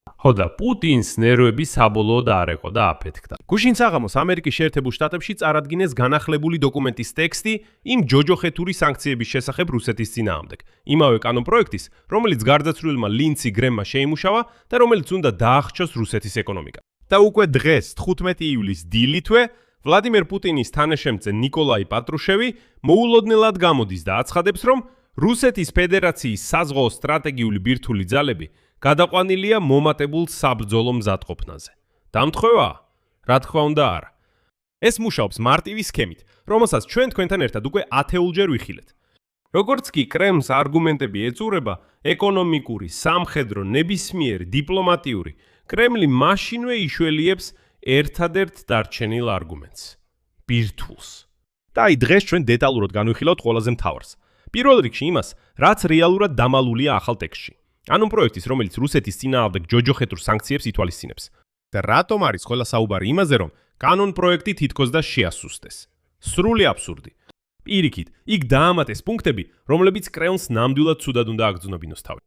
ხოდა პუტინს ნერვები საბოლოოდ არ ეყო და აფეთქდა. გუშინ საღამოს ამერიკის შეერთებულ შტატებში წარადგინეს განახლებული დოკუმენტის ტექსტი იმ ჯოჯოხეთური სანქციების შესახებ რუსეთის წინააღმდეგ. იმავე კანონპროექტის, რომელიც გარდაცვლილმა ლინცი გრემმა შეიმუშავა და რომელიც უნდა დაახჩოს რუსეთის ეკონომიკა. და უკვე დღეს 15 ივლისს დილითვე ვლადიმერ პუტინის თანაშემწე ნიკოლაი პატრუშევი მოულოდნელად გამოდის და აცხადებს, რომ რუსეთის ფედერაციის საზღვაო სტრატეგიული ბირთვული ძალები გადაყვანილია მომატებულ საბრძოლო მზადყოფნაზე. დამთხოვა? რა თქმა უნდა არა. ეს მუშაობს მარტივი სქემით, რომელსაც ჩვენ თქვენთან ერთად უკვე 10-ულჯერ ვიხილეთ. როგორც კი კრემლს არგუმენტები ეწურება, ეკონომიკური, სამხედრო, ნებისმიერი, დიპლომატიური, კრემლი მაშინვე იშველიებს ერთადერთ დარჩენილ არგუმენტს – ბირთვულს. და აი დღეს ჩვენ დეტალურად განვიხილავთ ყველაზე მთავარს. პირველ რიგში იმას, რაც რეალურად დამალულია ახალ ტექსტში. კანონპროექტის, რომელიც რუსეთის წინააღმდეგ ჯოჯოხეთურ სანქციებს ითვალისწინებს. და რატომ არის ყველა საუბარი იმაზე, რომ კანონპროექტი თითქოს და შეასუსტეს? სრული აბსურდი. პირიქით, იქ დაამატეს პუნქტები, რომლებიც კრემლს ნამდვილად ცუდად უნდა აგრძნობინოს თავი.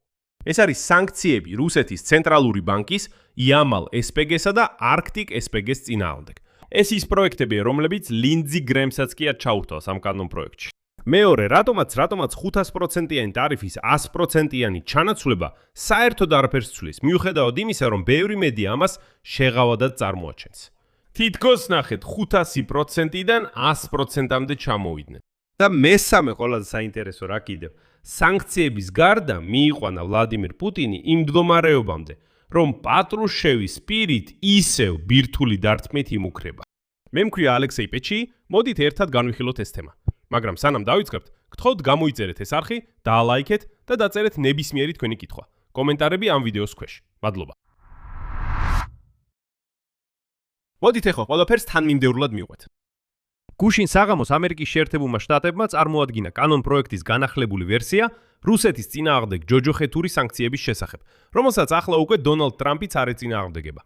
ეს არის სანქციები რუსეთის ცენტრალური ბანკის, იამალ SPG-სა და არქტიკ SPG-ს წინააღმდეგ. ეს ის პროექტებია, რომლებიც ლინძი გრემსაც კი ჩაუხტავს ამ კანონპროექტში. მეორე, რატომაც 500%-იანი ტარიფის 100%-იანი ჩანაცვლება საერთოდ არაფერს ცვლის, მიუხედავად იმისა, რომ ბევრი მედია ამას შეღავადად წარმოაჩენს. თითქოს ნახეთ 500%-დან 100%-მდე ჩამოვიდნენ. და მესამე ყველაზე საინტერესო რა კიდევ, სანქციების გარდა მიიყვანა ვლადიმერ პუტინი იმ მდგომარეობამდე, რომ პატრუშევის პირით ისევ ბირთვული დარტყმით იმუქრება. მე მქვია ალექსეი პეჩი, მოდით ერთად განვიხილოთ ეს თემა. მაგრამ სანამ დავიწყებთ, გთხოვთ გამოიწერეთ ეს არხი, დაალაიქეთ და დაწერეთ ნებისმიერი თქვენი კითხვა. კომენტარები ამ ვიდეოს ქვეშ. მადლობა. მოდით ახლა ყველაფერს თანმიმდევრულად მივყვეთ. გუშინ საღამოს ამერიკის შეერთებულმა შტატებმა წარმოადგინა კანონპროექტის განახლებული ვერსია რუსეთის წინააღმდეგ ჯოჯოხეთური სანქციების შესახებ, რომელსაც ახლა უკვე დონალდ ტრამპიც არ ეწინააღმდეგება.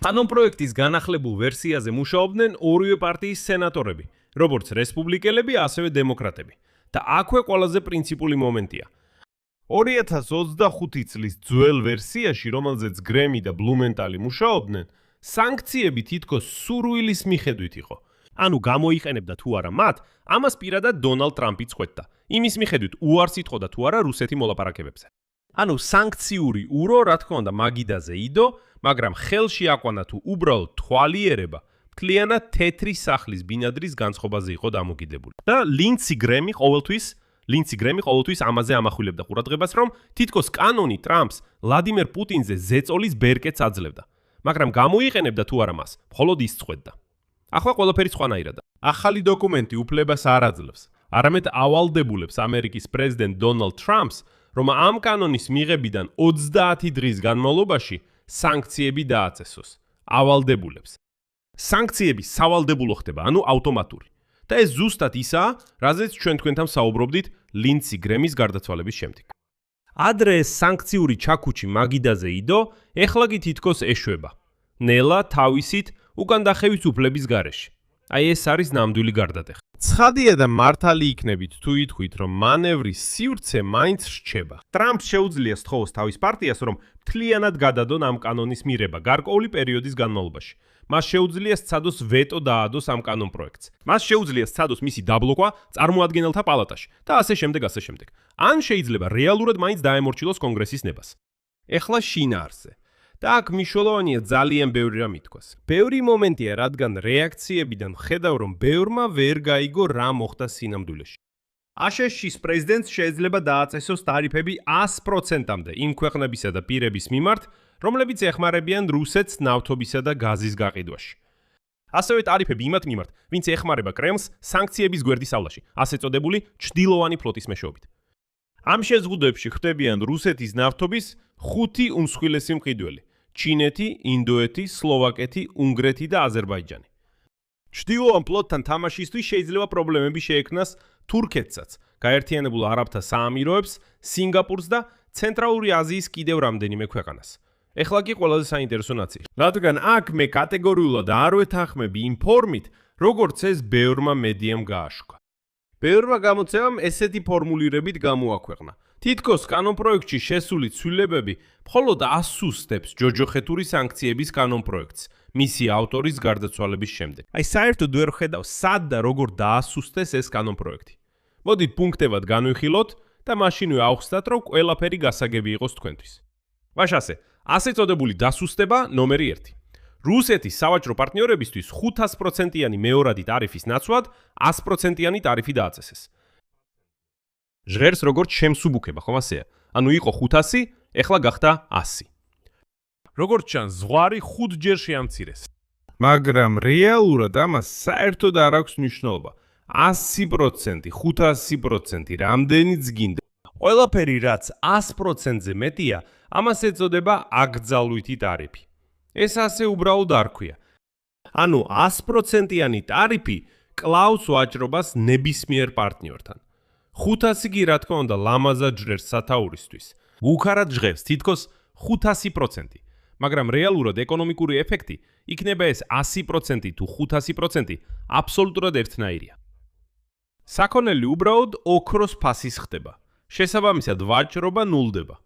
კანონპროექტის განახლებულ ვერსიაზე მუშაობდნენ ორივე პარტიის სენატორები, როგორც რესპუბლიკელები, ასევე დემოკრატები. და აქვე ყველაზე პრინციპული მომენტია. 2025 წლის ძველ ვერსიაში, რომელზეც გრემი და ბლუმენტალი მუშაობდნენ, სანქციები თითქოს სურვილის მიხედვით იყო. ანუ გამოიყენებდა თუ არა მათ, ამას პირადად დონალდ ტრამპიც ხვეთდა. იმის მიხედვით უარს იტყოდა თუ არა რუსეთი მოლაპარაკებებზე. ანუ სანქციური ურო, რა თქმა უნდა, მაგიდაზე იდო, მაგრამ ხელში აყვანა თუ უბრალოდ თვალიერება, მთლიანად თეთრი სახლის ბინადრის განწყობაზე იყო დამოკიდებული. და ლინცი გრემი ყოველთვის ამაზე ამახვილებდა ყურადღებას, რომ თითქოს კანონი ტრამპს ვლადიმერ პუტინზე ზეწოლის ბერკეტს აძლევდა. მაგრამ გამოიყენებდა თუ არა მას, მხოლოდ ის წყვეტდა. ახლა ყველაფერი სხვანაირადაა. ახალი დოკუმენტი უფლებას არ აძლევს, არამედ ავალდებულებს ამერიკის პრეზიდენტ დონალდ ტრამპს, რომ ამ კანონის მიღებიდან 30 დღის განმავლობაში სანქციები დააწესოს. ავალდებულებს. სანქციები სავალდებულო ხდება, ანუ ავტომატური. და ეს ზუსტად ისაა, რაზეც ჩვენ თქვენთან საუბრობდით ლინცი გრემის გარდაცვალების შემდეგ. ადრე ეს სანქციური ჩაქუჩი მაგიდაზე იდო, ეხლა კი თითქოს ეშვება. ნელა თავისით უკან დახევის უფლების გარეშე. აი ეს არის ნამდვილი გარდატეხა. ცხადია და მართალი იქნებით თუ ითქვით, რომ მანევრის სივრცე მაინც რჩება. ტრამპს შეუძლია სთხოვოს თავის პარტიას, რომ მთლიანად გადადონ ამ კანონის მიღება გარკვეული პერიოდის განმავლობაში. მას შეუძლია სცადოს ვეტო დაადოს ამ კანონპროექტს. მას შეუძლია სცადოს მისი დაბლოკვა წარმოადგენელთა პალატაში და ასე შემდეგ. ან შეიძლება რეალურად მაინც დაემორჩილოს კონგრესის ნებას. ეხლა შინაარსზე. და აქ მნიშვნელოვანია ძალიან ბევრი რამ ითქვას. ბევრი მომენტია, რადგან რეაქციებიდან ხედავ, რომ ბევრმა ვერ გაიგო რა მოხდა სინამდვილეში. აშშ-ის პრეზიდენტს შეიძლება დააწესოს ტარიფები 100%-მდე იმ ქვეყნებისა და პირების მიმართ, რომლებიც ეხმარებიან რუსეთს ნავთობისა და გაზის გაყიდვაში. ასევე ტარიფები იმათ მიმართ, ვინც ეხმარება კრემლს სანქციების გვერდისავლაში, ასე წოდებული ჩრდილოვანი ფლოტის მეშვეობით. ამ შეზღუდვებში ხვდებიან რუსეთის ნავთობის 5 უმსხვილესი მყიდველი: ჩინეთი, ინდოეთი, სლოვაკეთი, უნგრეთი და აზერბაიჯანი. ჩრდილოვან ფლოტთან თამაშისთვის შეიძლება პრობლემები შეექმნას თურქეთსაც, გაერთიანებულ არაბთა საამიროებს, სინგაპურს და ცენტრალური აზიის კიდევ რამდენიმე ქვეყანას. ეხლა კი ყველაზე საინტერესო ნაწილი. რადგან აქ მე კატეგორიულად არ ვეთანხმები იმ ფორმით, როგორც ეს ბევრმა მედიამ გააშუქა. ბევრმა გამოცემამ ესეთი ფორმულირებით გამოაქვეყნა. თითქოს კანონპროექტში შესული ცვლილებები მხოლოდ ასუსტებს ჯოჯოხეთური სანქციების კანონპროექტს მისი ავტორის გარდაცვალების შემდეგ. აი საერთოდ ვერ ხედავ სად და როგორ დაასუსტეს ეს კანონპროექტი. მოდით პუნქტებად განვიხილოთ და მაშინვე ავხსნათ, რომ ყველაფერი გასაგები იყოს თქვენთვის. ვაშასე, ასე წოდებული დასუსტება ნომერი 1. რუსეთის სავაჭრო პარტნიორებისთვის 500%-იანი მეორადი ტარიფის ნაცვლად 100%-იანი ტარიფი დააწესეს. ჟღერს როგორც შემსუბუქება, ხომ ასეა? ანუ იყო 500, ეხლა გახდა 100. როგორც ჩანს, ზღვარი 5 ჯერ შეამცირეს. მაგრამ რეალურად ამას საერთოდ არ აქვს მნიშვნელობა. 100%, 500%, რამდენიც გინდა. ყველაფერი რაც 100%-ზე მეტია, ამას ეწოდება აკრძალვითი ტარიფი. ეს ასე უბრალოდ არ ქვია. ანუ 100%-იანი ტარიფი კლავს ვაჭრობას ნებისმიერ პარტნიორთან. 500 კი რა თქმა უნდა ლამაზად ჟღერს სათაურისთვის. უქარად ჟღერს თითქოს 500%. მაგრამ რეალურად ეკონომიკური ეფექტი იქნება ეს 100% თუ 500% აბსოლუტურად ერთნაირია. საქონელი უბრალოდ ოქროს ფასის ხდება. შესაბამისად ვაჭრობა ნულდება.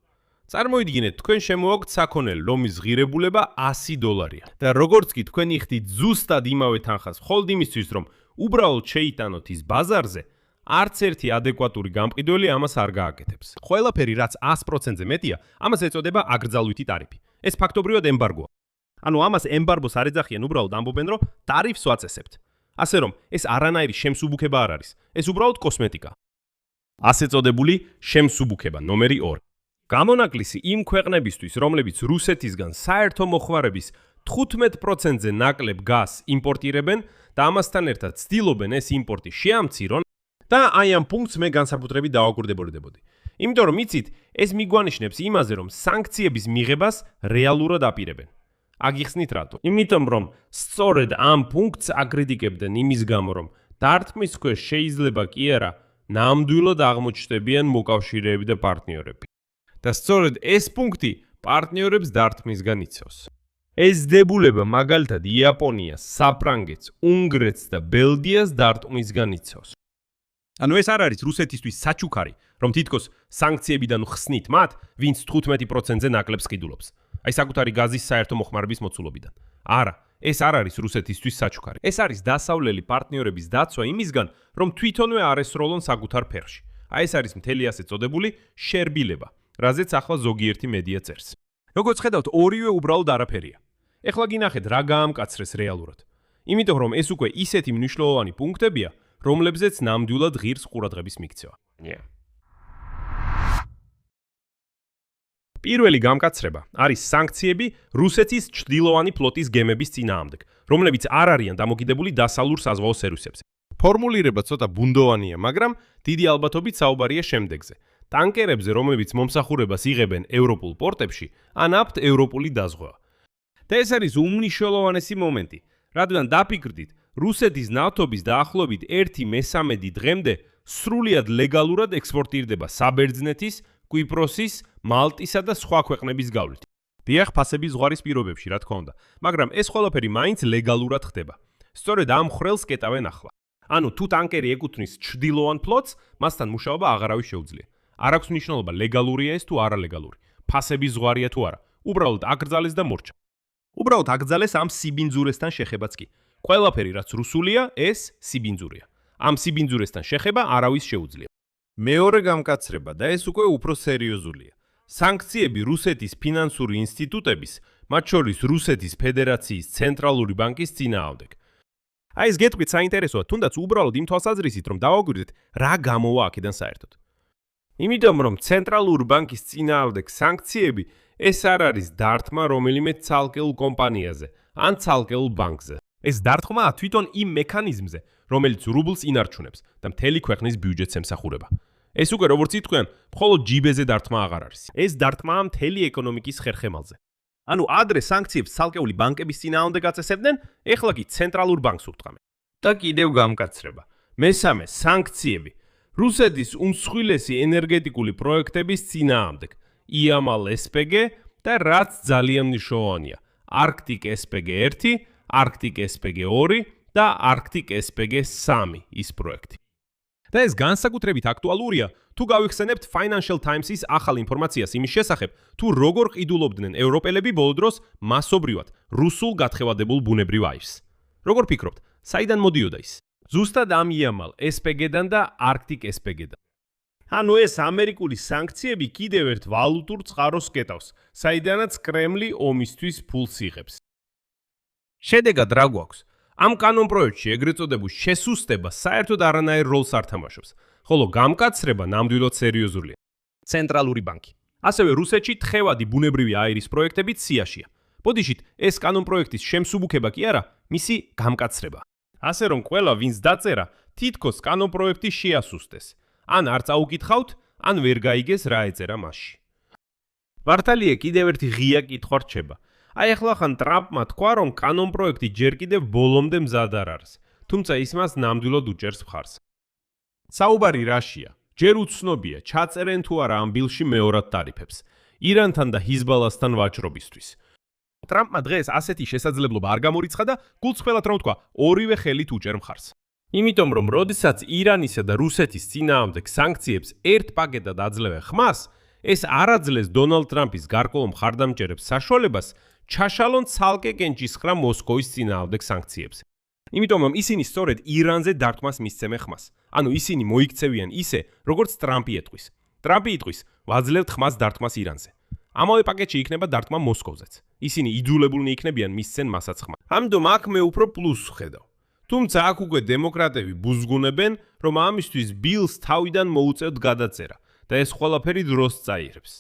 წარმოიდგინეთ, თქვენ შემოაქვთ საქონელი, რომლის ღირებულება $100-ია. და როგორც კი თქვენ იხდით ზუსტად იმავე თანხას მხოლოდ იმისთვის, რომ უბრალოდ შეიტანოთ ის ბაზარზე, არც ერთი ადეკვატური გამყიდველი ამას არ გააკეთებს. ყველაფერი რაც 100%-ზე მეტია, ამას ეწოდება აკრძალვითი ტარიფი. ეს ფაქტობრივად ემბარგოა. ანუ ამას ემბარგოს არ ეძახიან, უბრალოდ ამბობენ, რომ ტარიფს ვაწესებთ. ასე რომ, ეს არანაირი შემსუბუქება არ არის. ეს უბრალოდ კოსმეტიკა. ასე წოდებული შემსუბუქება ნომერი 2. გამონაკლისი იმ ქვეყნებისთვის, რომლებიც რუსეთისგან საერთო მოხმარების 15%-ზე ნაკლებ გაზს იმპორტირებენ და ამასთან ერთად ცდილობენ ეს იმპორტი შეამცირონ და აი ამ პუნქტს მე განსაკუთრებით დავაკვირდებოდი. იმიტომ რომ იცით, ეს მიგვანიშნებს იმაზე, რომ სანქციების მიღებას რეალურად აპირებენ. აგიხსნით რატო? იმიტომ რომ სწორედ ამ პუნქტს აკრიტიკებდნენ იმის გამო, რომ დარტყმის ქვეშ შეიძლება კი არა ნამდვილად აღმოჩნდებიან მოკავშირეები და პარტნიორები. და სწორედ ეს პუნქტი პარტნიორებს დარტყმისგან იცავს. ეს დებულება მაგალითად იაპონიას, საფრანგეთს, უნგრეთს და ბელგიას დარტყმისგან იცავს. ანუ ეს არ არის რუსეთისთვის საჩუქარი, რომ თითქოს სანქციებიდან ხსნით მათ, ვინც 15%-ზე ნაკლებს ყიდულობს. აი საკუთარი გაზის საერთო მოხმარების მოცულობიდან. არა, ეს არ არის რუსეთისთვის საჩუქარი. ეს არის დასავლელი პარტნიორების დაცვა იმისგან, რომ თვითონვე არ ესროლონ საკუთარ ფეხში. აი ეს არის მთელი ასე წოდებული შერბილება, რაზეც ახლა ზოგიერთი მედია წერს. როგორც ხედავთ, ორივე უბრალოდ არაფერია. ეხლა გინახეთ რა გაამკაცრეს რეალურად. იმიტომ რომ ეს უკვე ისეთი მნიშვნელოვანი პუნქტებია, რომლებზეც ნამდვილად ღირს ყურადღების მიქცევა. პირველი გამკაცრება არის სანქციები რუსეთის ჩრდილოვანი ფლოტის გემების წინააღმდეგ, რომლებიც არ არიან დამოკიდებული დასავლურ საზღვაო სერვისებზე. ფორმულირება ცოტა ბუნდოვანია, მაგრამ დიდი ალბათობით საუბარია შემდეგზე. ტანკერებზე, რომლებიც მომსახურებას იღებენ ევროპულ პორტებში, ან აქვთ ევროპული დაზღვევა. და ეს არის უმნიშვნელოვანესი მომენტი, რადგან დაფიქრდით, რუსეთის ნავთობის დაახლოებით 1/3 დღემდე სრულიად ლეგალურად ექსპორტირდება საბერძნეთის, კვიპროსის, მალტისა და სხვა ქვეყნების გავლით. დიახ, ფასების ზღვარის პირობებში, რა თქმა უნდა, მაგრამ ეს ყველაფერი მაინც ლეგალურად ხდება. სწორედ ამ ხრელს კეტავენ ახლა. ანუ თუ ტანკერი ეკუთვნის ჩრდილოვან ფლოტს, მასთან მუშაობა აღარავის შეუძლია. არ აქვს მნიშვნელობა ლეგალურია ეს თუ არალეგალური. ფასების ზღვარია თუ არა. უბრალოდ აკრძალეს და მორჩა. უბრალოდ აკრძალეს ამ სიბინძურესთან შეხებაც კი. ყველაფერი რაც რუსულია, ეს სიბინძურია. ამ სიბინძურესთან შეხება არავის შეუძლია. მეორე გამკაცრება და ეს უკვე უფრო სერიოზულია. სანქციები რუსეთის ფინანსური ინსტიტუტების, მათ შორის რუსეთის ფედერაციის ცენტრალური ბანკის წინააღმდეგ. აი ეს გეტყვით საინტერესოა, თუნდაც უბრალოდ იმ თვალსაზრისით, რომ დავაგვირდეთ, რა გამოვა აქედან საერთოდ. იმიტომ რომ ცენტრალური ბანკის წინააღმდეგ სანქციები ეს არ არის დარტყმა რომელიმე ცალკეულ კომპანიაზე ან ცალკეულ ბანკზე. ეს დარტყმაა თვითონ იმ მექანიზმზე, რომელიც რუბლს ინარჩუნებს და მთელი ქვეყნის ბიუჯეტს ემსახურება. ეს უკვე როგორც იტყვიან, მხოლოდ ჯიბეზე დარტყმა აღარ არის. ეს დარტყმაა მთელი ეკონომიკის ხერხემალზე. ანუ ადრე სანქციებს ცალკეული ბანკების წინააღმდეგ აწესებდნენ, ეხლა კი ცენტრალურ ბანკს ურტყამენ. და კიდევ გამკაცრება. მესამე, სანქციები რუსეთის უმსხვილესი ენერგეტიკული პროექტების წინააღმდეგ, იამალ SPG და რაც ძალიან მნიშვნელოვანია, Arctic SPG 1, Arctic SPG 2 და Arctic SPG 3 ის პროექტი. და ეს განსაკუთრებით აქტუალურია, თუ გავიხსენებთ Financial Times-ის ახალ ინფორმაციას იმის შესახებ, თუ როგორ ყიდულობდნენ ევროპელები ბოლო დროს მასობრივად რუსულ გათხევადებულ ბუნებრივ აირს. როგორ ფიქრობთ, საიდან მოდიოდა ის? ზუსტად ამ იამალ SPG-დან და Arctic SPG-დან. ანუ ეს ამერიკული სანქციები კიდევ ერთ ვალუტურ წყაროს კეტავს, საიდანაც კრემლი ომისთვის ფულს იღებს. შედეგად რა გვაქვს? ამ კანონპროექტში ეგრეთ წოდებულ შესუსტება საერთოდ არანაირ როლს არ თამაშობს, ხოლო გამკაცრება ნამდვილად სერიოზულია. ცენტრალური ბანკი. ასევე რუსეთში თხევადი ბუნებრივი აირის პროექტებიც სიაშია. ბოდიშით, ეს კანონპროექტის შემსუბუქება კი არა, მისი გამკაცრება. ასე რომ ყველა ვინც დაწერა, თითქოს კანონპროექტი შეასუსტეს. ან არც აუკითხავთ, ან ვერ გაიგეს რა ეწერა მასში. მართალია კიდევ ერთი ღია კითხვა რჩება. აი ახლა ხან ტრამპმა თქვა, რომ კანონპროექტი ჯერ კიდევ ბოლომდე მზად არ არის, თუმცა ის მას ნამდვილად უჭერს მხარს. საუბარი რაშია? ჯერ უცნობია, ჩაწერენ თუ არა ამ ბილში მეორად ტარიფებს, ირანთან და ჰიზბალასთან ვაჭრობისთვის. ტრამპმა დღეს ასეთი შესაძლებლობა არ გამორიცხა და გულწრფელად რომ თქვა, ორივე ხელით უჭერ მხარს. იმიტომ რომ როდესაც ირანისა და რუსეთის წინააღმდეგ სანქციებს ერთ პაკეტად აძლევენ ხმას, ეს არ აძლევს დონალდ ტრამპის გარკვეულ მხარდამჭერებს საშუალებას ჩაშალონ ცალკე კენჭისხრა მოსკოვის წინააღმდეგ სანქციებს. იმიტომ რომ ისინი სწორედ ირანზე დარტყმას მისცემენ ხმას. ანუ ისინი მოიქცევიან ისე, როგორც ტრამპი ეტყვის. ტრამპი იტყვის, ვაძლევთ ხმას დარტყმას ირანზე. ამავე პაკეტში იქნება დარტყმა მოსკოვზეც. ისინი იძულებულნი იქნებიან მისცენ მასაც ხმა. ამიტომ აქ მე უფრო პლუსს ვხედავ. თუმცა აქ უკვე დემოკრატები ბუზგუნებენ, რომ ამისთვის ბილს თავიდან მოუწევთ გადაწერა და ეს ყველაფერი დროს წაიღებს.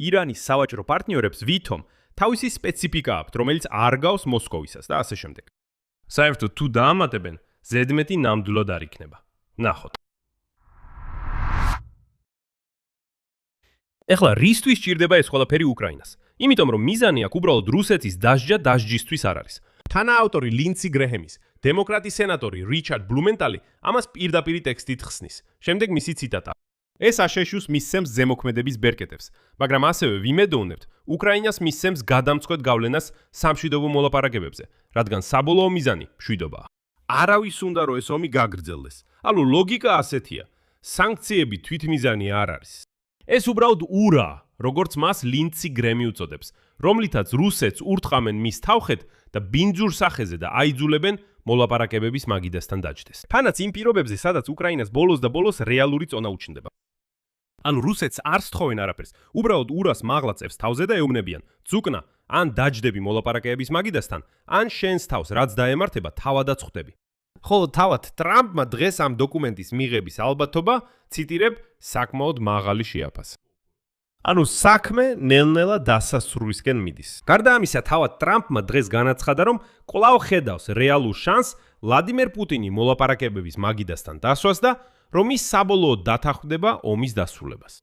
ირანის სავაჭრო პარტნიორებს ვითომ თავისი სპეციფიკა აქვთ, რომელიც არ გავს მოსკოვისას და ასე შემდეგ. საერთოდ თუ დაამატებენ, ზედმეტი ნამდვილად არ იქნება. ნახოთ. ეხლა რისთვის ჭირდება ეს ყველაფერი უკრაინას? იმიტომ რომ მიზანი აქ უბრალოდ რუსეთის დასჯა დასჯისთვის არ არის. თანაავტორი ლინცი გრეჰემის, დემოკრატი სენატორი რიჩარდ ბლუმენტალი ამას პირდაპირ ტექსტით ხსნის. შემდეგ მისი ციტატა. ეს აშეშუს მისცემს ზემოქმედების ბერკეტებს, მაგრამ ასევე ვიმედოვნებთ, უკრაინას მისცემს გადამწყვეტ გავლენას სამშვიდობო მოლაპარაკებებზე, რადგან საბოლოო მიზანი მშვიდობაა. არავის უნდა რომ ეს ომი გაგრძელდეს. ანუ ლოგიკა ასეთია. სანქციები თვითმიზანი არ არის. ეს უბრალოდ ურაა, როგორც მას ლინცი გრემი უწოდებს, რომლითაც რუსეთს ურტყამენ მის თავხეთ და ბინძურ სახეზე და აიძულებენ მოლაპარაკებების მაგიდასთან დაჯდეს. თანაც იმ პირობებზე, სადაც უკრაინას ბოლოს და ბოლოს რეალური წონა უჩნდება. ანუ რუსეთს არ სთხოვენ არაფერს, უბრალოდ ურას მაღლაწევს თავზე და ეუბნებიან, წუკნა, ან დაჯდები მოლაპარაკებების მაგიდასთან, ან შენს თავს რაც დაემართება, თავადაც ხვდები. ხოლო თავად ტრამპმა დღეს ამ დოკუმენტის მიღების ალბათობა, ციტირებ, საკმაოდ მაღალი შეაფასა. ანუ საქმე ნელ-ნელა დასასრულისკენ მიდის. გარდა ამისა, თავად ტრამპმა დღეს განაცხადა, რომ კვლავ ხედავს რეალურ შანსს ვლადიმერ პუტინი მოლაპარაკებების მაგიდასთან დასვას და რომ ის საბოლოოდ დათანხმდება ომის დასრულებას.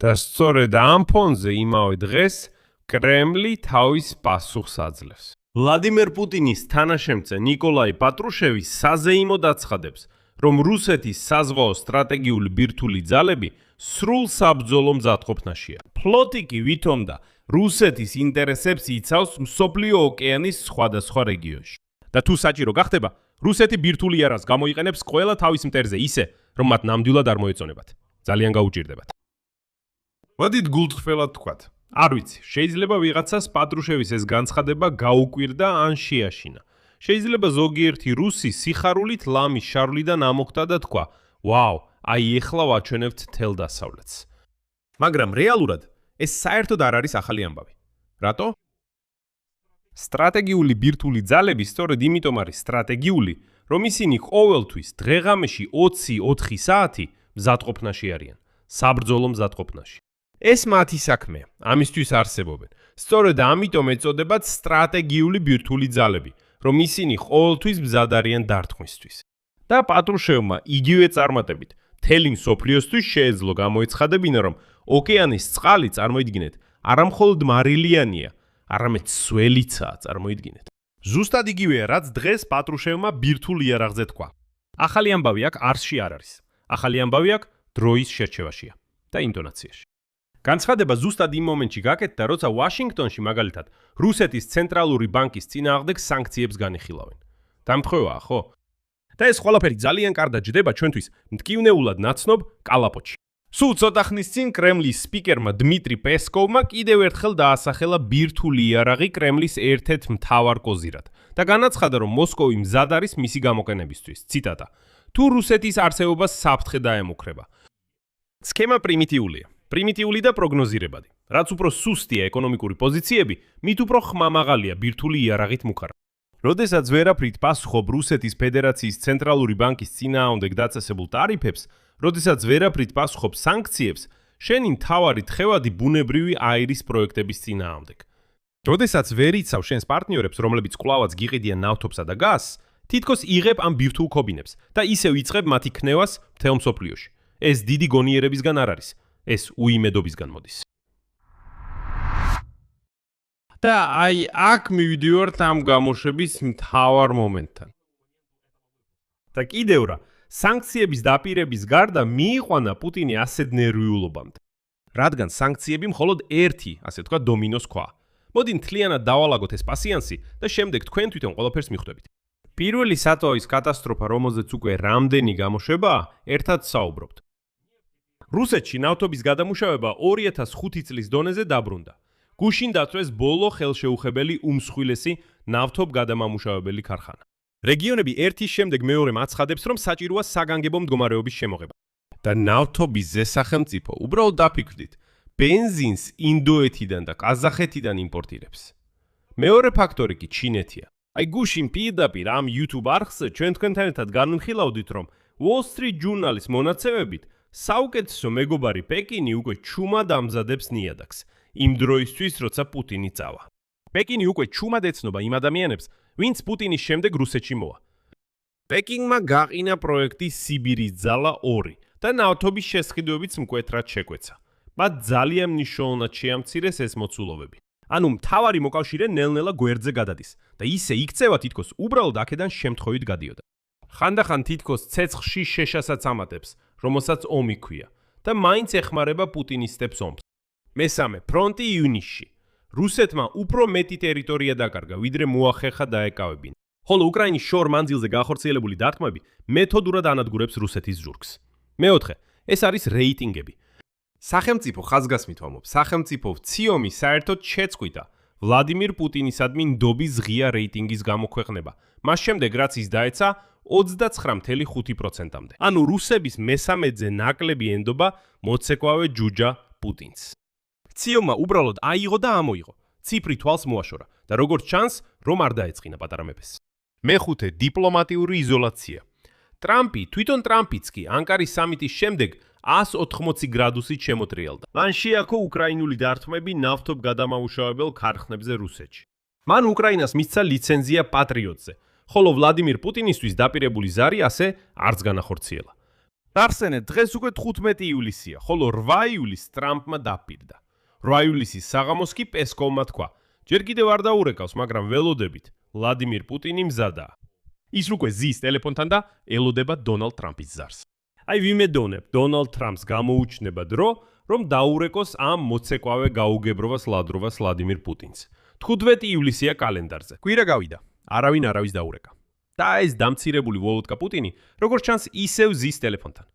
და სწორედ ამ ფონზე იმავე დღეს კრემლი თავის პასუხს აძლევს. ვლადიმერ პუტინის თანაშემწე ნიკოლაი პატრუშევი საზეიმოდ აცხადებს, რომ რუსეთის საზღვაო სტრატეგიული ბირთვული ძალები სრულ საბრძოლო მზადყოფნაშია. ფლოტი კი ვითომ და რუსეთის ინტერესებს იცავს მსოფლიო ოკეანის სხვადასხვა რეგიონში. და თუ საჭირო გახდება, რუსეთი ბირთვული იარაღს გამოიყენებს ყველა თავის მტერზე ისე, რომ მათ ნამდვილად არ მოეწონებათ. ძალიან გაუჭირდებათ. ვადით გულწრფელად თქვათ. არ ვიცი, შეიძლება ვიღაცას პატრუშევის ეს განცხადება გაუკვირდა ან შეაშინა. შეიძლება ზოგიერთი რუსი სიხარულით ლამის შარვლიდან ამოხდა და თქვა, ვაუ, აი ეხლა ვაჩვენებთ თელ დასავლეთს. მაგრამ რეალურად ეს საერთოდ არ არის ახალი ამბავი. რატო? სტრატეგიული ბირთვული ძალები სწორედ იმიტომ არის სტრატეგიული, რომ ისინი ყოველთვის დღეღამეში 24 საათი მზადყოფნაში არიან, საბრძოლო მზადყოფნაში. ეს მათი საქმეა, ამისთვის არსებობენ. სწორედ ამიტომ ეწოდებათ სტრატეგიული ბირთვული ძალები, რომ ისინი ყოველთვის მზად არიან დარტყმისთვის. და პატრუშევმა იგივე წარმატებით მთელი მსოფლიოსთვის შეეძლო გამოეცხადებინა, რომ ოკეანის წყალი წარმოიდგინეთ, არა მხოლოდ მარილიანია, არამედ სველიცაა, წარმოიდგინეთ. ზუსტად იგივეა, რაც დღეს პატრუშევმა ბირთვულ იარაღზე თქვა. ახალი ამბავი აქ არსში არ არის. ახალი ამბავი აქ დროის შერჩევაშია და ინტონაციაში. განცხადება ზუსტად იმ მომენტში გაკეთდა, როცა ვაშინგტონში მაგალითად რუსეთის ცენტრალური ბანკის წინააღმდეგ სანქციებს განიხილავენ. დამთხოვაა, ხო? და ეს ყველაფერი ძალიან კარგად ჯდება ჩვენთვის მტკივნეულად ნაცნობ კალაპოტში. სულ ცოტა ხნის წინ კრემლის სპიკერმა დმიტრი პესკოვმა კიდევ ერთხელ დაასახელა ბირთვული იარაღი კრემლის ერთ-ერთ მთავარ კოზირად და განაცხადა, რომ მოსკოვი მზად არის მისი გამოყენებისთვის. ციტატა: თუ რუსეთის არსებობას საფრთხე დაემუქრება. სქემა პრიმიტიული და პროგნოზირებადი. რაც უფრო სუსტია ეკონომიკური პოზიციები, მით უფრო ხმამაღალია ბირთვული იარაღით მუქარა. როდესაც ვერაფრით პასუხობ რუსეთის ფედერაციის ცენტრალური ბანკის წინააღმდეგ დაწესებულ ტარიფებს, როდესაც ვერაფრით პასუხობ სანქციებს, შენი მთავარი თხევადი ბუნებრივი აირის პროექტების წინააღმდეგ. როდესაც ვერ იცავ შენს პარტნიორებს, რომლებიც კვლავაც გიყიდიან ნავთობსა და გაზს, თითქოს იღებ ამ ბირთვულ ქობინებს და ისევ იწყებ მათი ქნევას მთელ მსოფლიოში. ეს დიდი გონიერებისგან არ არის, ეს უიმედობისგან მოდის. და აი აქ მივიდივართ ამ გამოშვების მთავარ მომენტთან. და კიდევ რა, სანქციების დაპირების გარდა მიიყვანა პუტინი ასეთ ნერვიულობამდე. რადგან სანქციები მხოლოდ ერთი, ასე თქვა, დომინოს ქვა. მოდი მთლიანად დავალაგოთ ეს პასიანსი და შემდეგ თქვენ თვითონ ყველაფერს მიხვდებით. პირველი სატოვის კატასტროფა, რომელზეც უკვე რამდენი გამოშვებაა, ერთად საუბრობთ. რუსეთში ნავთობის გადამუშავება 2005 წლის დონეზე დაბრუნდა. გუშინ დაწვეს ბოლო ხელშეუხებელი უმსხვილესი ნავთობგადამამუშავებელი ქარხანა. რეგიონები ერთის შემდეგ მეორემ აცხადებს, რომ საჭიროა საგანგებო მდგომარეობის შემოღება. და ნავთობის ზესახელმწიფო უბრალოდ დაფიქრდით, ბენზინს ინდოეთიდან და ყაზახეთიდან იმპორტირებს. მეორე ფაქტორი კი ჩინეთია. აი გუშინ პირდაპირ ამ YouTube არხზე ჩვენ თქვენთან ერთად განვიხილავდით, რომ Wall Street Journal-ის მონაცემებით საუკეთესო მეგობარი პეკინი უკვე ჩუმად ამზადებს ნიადაგს, იმ დროისთვის, როცა პუტინი წავა. პეკინი უკვე ჩუმად ეცნობა იმ ადამიანებს, ვინც პუტინის შემდეგ რუსეთში მოვა. პეკინმა გაყინა პროექტი სიბირის ძალა 2 და ნავთობის შესყიდვებიც მკვეთრად შეკვეცა. მათ ძალიან მნიშვნელოვნად შეამცირეს ეს მოცულობები. ანუ მთავარი მოკავშირე ნელ-ნელა გვერდზე გადადის და ისე იქცევა თითქოს უბრალოდ აქედან შემთხვევით გადიოდა. ხანდახან თითქოს ცეცხლში შეშასაც ამატებს, რომელსაც ომი ქვია და მაინც ეხმარება პუტინის სტეპს ომს. მესამე ფრონტი ივნისში. რუსეთმა უფრო მეტი ტერიტორია დაკარგა, ვიდრე მოახერხა დაეკავებინა. ხოლო უკრაინის შორ მანძილზე განხორციელებული დათმობები მეთოდურად ანადგურებს რუსეთის ზურგს. მეოთხე, ეს არის რეიტინგები. სახელმწიფო ხაზგასმით ვამბობ, სახელმწიფო ვციომი საერთოდ შეწყვიტა ვლადიმირ პუტინისადმი ნდობის ღია რეიტინგის გამოქვეყნება. მას შემდეგ რაც ის დაეცა 29.5%-მდე. ანუ რუსების მესამედზე ნაკლები ენდობა მოცეკვავე ჯუჯა პუტინს. ვციომმა უბრალოდ აიღო და ამოიღო. ციფრი თვალს მოაშორა და როგორც ჩანს, რომ არ დაეწყინა პატარა მეფეს. მეხუთე, დიპლომატიური იზოლაცია. თვითონ ტრამპიც კი ანკარის სამიტის შემდეგ 180 გრადუსით შემოტრიალდა. მან შეაქო უკრაინული დარტყმები ნავთობგადამამუშავებელ ქარხნებზე რუსეთში. მან უკრაინას მისცა ლიცენზია პატრიოტზე, ხოლო ვლადიმირ პუტინისთვის დაპირებული ზარი ასე არც განახორციელა. არსენეთ, დღეს უკვე 15 ივლისია, ხოლო 8 ივლისს ტრამპმა დაპირდა. 8 ივლისის საღამოს კი პესკოვმა თქვა: ჯერ კიდევ არ დაურეკავს, მაგრამ ველოდებით, ვლადიმირ პუტინი მზადაა. ის უკვე ზის ტელეფონთან და ელოდება დონალდ ტრამპის ზარს. აი ვიმედოვნებ, დონალდ ტრამპს გამოუჩნდება დრო, რომ დაურეკოს ამ მოცეკვავე გაუგებრობას ლადრობას ვლადიმირ პუტინს. 15 ივლისია კალენდარზე. კვირა გავიდა. არავინ არავის დაურეკა. და ეს დამცირებული ვოლოდკა პუტინი, როგორც ჩანს, ისევ ზის ტელეფონთან.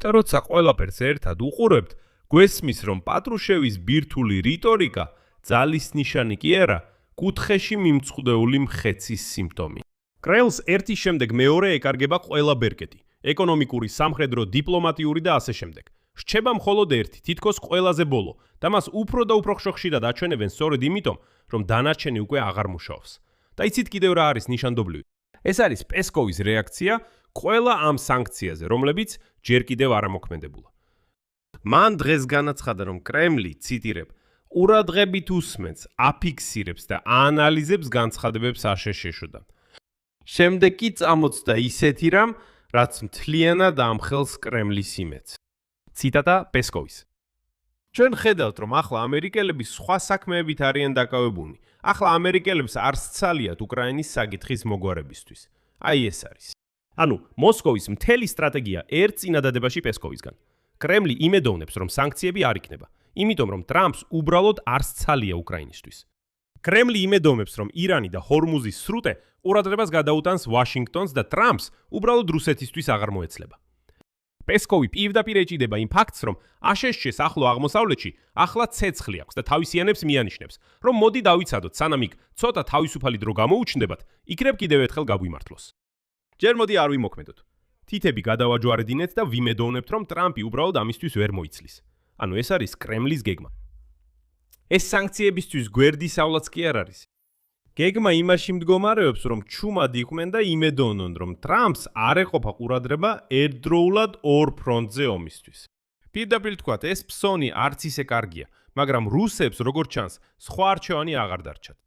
და როცა ყველაფერს ერთად უყურებთ, გვესმის, რომ პატრუშევის ბირთვული რიტორიკა ძალის ნიშანი კი არა, კუთხეში მიმწყვდეული მხეცის სიმპტომი. კრელს ერთის შემდეგ მეორე ეკარგება ყველა ბერკეტი, ეკონომიკური, სამხედრო, დიპლომატიური და ასე შემდეგ. რჩება მხოლოდ ერთი, თითქოს ყველაზე ბოლო და მას უფრო და უფრო ხშირად აჩვენებენ სწორედ იმიტომ, რომ დანარჩენი უკვე აღარ მუშაობს. და იცით კიდევ რა არის ნიშანდობლივი? ეს არის პესკოვის რეაქცია ყველა ამ სანქციაზე, რომლებიც ჯერ კიდევ არ ამოქმედებულა. მან დღეს განაცხადა, რომ კრემლი, ციტირებ, ყურადღებით უსმენს, აფიქსირებს და აანალიზებს განცხადებებს აშშ-დან. შემდეგ კი წამოწდა ისეთი რამ, რაც მთლიანად ამხელს კრემლის იმედს. ციტატა პესკოვის. ჩვენ ხედავთ, რომ ახლა ამერიკელები სხვა საქმეებით არიან დაკავებულნი. ახლა ამერიკელებს არ სცალიათ უკრაინის საკითხის მოგვარებისთვის. აი ეს არის. ანუ მოსკოვის მთელი სტრატეგია ერთ წინადადებაში პესკოვისგან. კრემლი იმედოვნებს, რომ სანქციები არ იქნება, იმიტომ რომ ტრამპს უბრალოდ არ სცალია უკრაინისთვის. კრემლი იმედოვნებს, რომ ირანი და ჰორმუზის სრუტე ყურადღებას გადაუტანს ვაშინგტონს და ტრამპს უბრალოდ რუსეთისთვის აღარ მოეცლება. პესკოვი პირდაპირ ეჭიდება იმ ფაქტს, რომ აშშ-ს ახლო აღმოსავლეთში ახლა ცეცხლი აქვს და თავისიანებს მიანიშნებს, რომ მოდი დავიცადოთ, სანამ იქ ცოტა თავისუფალი დრო გამოუჩნდებათ, იქნებ კიდევ ერთხელ გაგვიმართლოს. ჯერ მოდი არ ვიმოქმედოთ. თითები გადავაჯვარედინეთ და ვიმედოვნებთ, რომ ტრამპი უბრალოდ ამისთვის ვერ მოიცლის. ანუ ეს არის კრემლის გეგმა. ეს სანქციებისთვის გვერდისავლაც კი არ არის. გეგმა იმაში მდგომარეობს, რომ ჩუმად იყვნენ და იმედოვნონ, რომ ტრამპს არ ეყოფა ყურადღება ერთდროულად ორ ფრონტზე ომისთვის. პირდაპირ თქვათ, ეს ფსონი არც ისე კარგია, მაგრამ რუსებს, როგორც ჩანს, სხვა არჩევანი აღარ დარჩათ.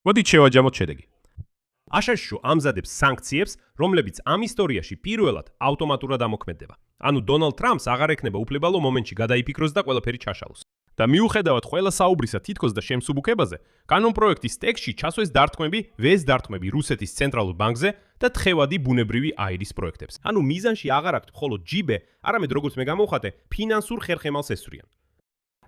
მოდით შევაჯამოთ შედეგი. აშშ ამზადებს სანქციებს, რომლებიც ამ ისტორიაში პირველად ავტომატურად ამოქმედდება. ანუ დონალდ ტრამპს აღარ ექნება უფლება, რომ მომენტში გადაიფიქროს და ყველაფერი ჩაშალოს. და მიუხედავად ყველა საუბრისა თითქოს და შემსუბუქებაზე, კანონპროექტის ტექსტში ჩასვეს დარტყმები რუსეთის ცენტრალურ ბანკზე და თხევადი ბუნებრივი აირის პროექტებს. ანუ მიზანში აღარ აქვთ მხოლოდ ჯიბე, არამედ როგორც მე გამოვხატე, ფინანსურ ხერხემალს ესვრიან.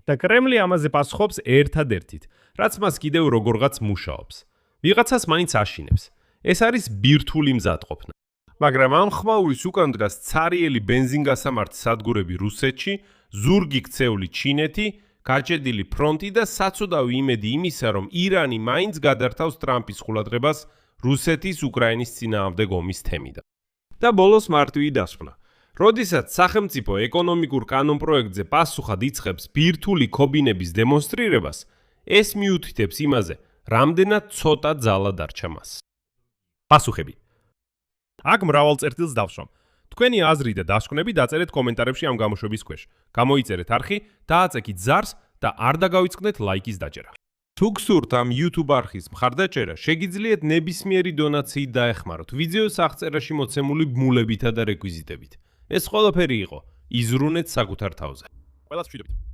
და კრემლი ამაზე პასუხობს ერთადერთით, რაც მას კიდევ როგორღაც მუშაობს. ვიღაცას მაინც აშინებს. ეს არის ბირთვული მზადყოფნა. მაგრამ ამ ხმაურის უკან დგას ცარიელი ბენზინგასამართ სადგურები რუსეთში, ზურგი ქცეული ჩინეთი, გაჭედილი ფრონტი და საცუდავი იმედი იმისა, რომ ირანი მაინც გადართავს ტრამპის ყურადღებას რუსეთის უკრაინის წინააღმდეგ ომის თემიდან. და ბოლოს მარტივი დასკვნა. როდესაც სახელმწიფო ეკონომიკურ კანონპროექტზე პასუხად იწყებს ბირთვული ქობინების დემონსტრირებას, ეს მიუთითებს იმაზე, რამდენად ცოტა ძალა დარჩა მას. პასუხები. აქ მრავალ წერტილს დავსვამ. თქვენი აზრი და დასკვნები დაწერეთ კომენტარებში ამ გამოშვების ქვეშ. გამოიწერეთ არხი, დააწექით ზარს და არ დაგავიწყდეთ ლაიკის დაჭერა. თუ გსურთ ამ YouTube არხის მხარდაჭერა, შეგიძლიათ ნებისმიერი დონაციით დაეხმაროთ ვიდეოს აღწერაში მოცემული ბმულებითა და რეკვიზიტებით. ეს ყველაფერი იყო. იზრუნეთ საკუთარ თავზე. ყველას მშვიდობით.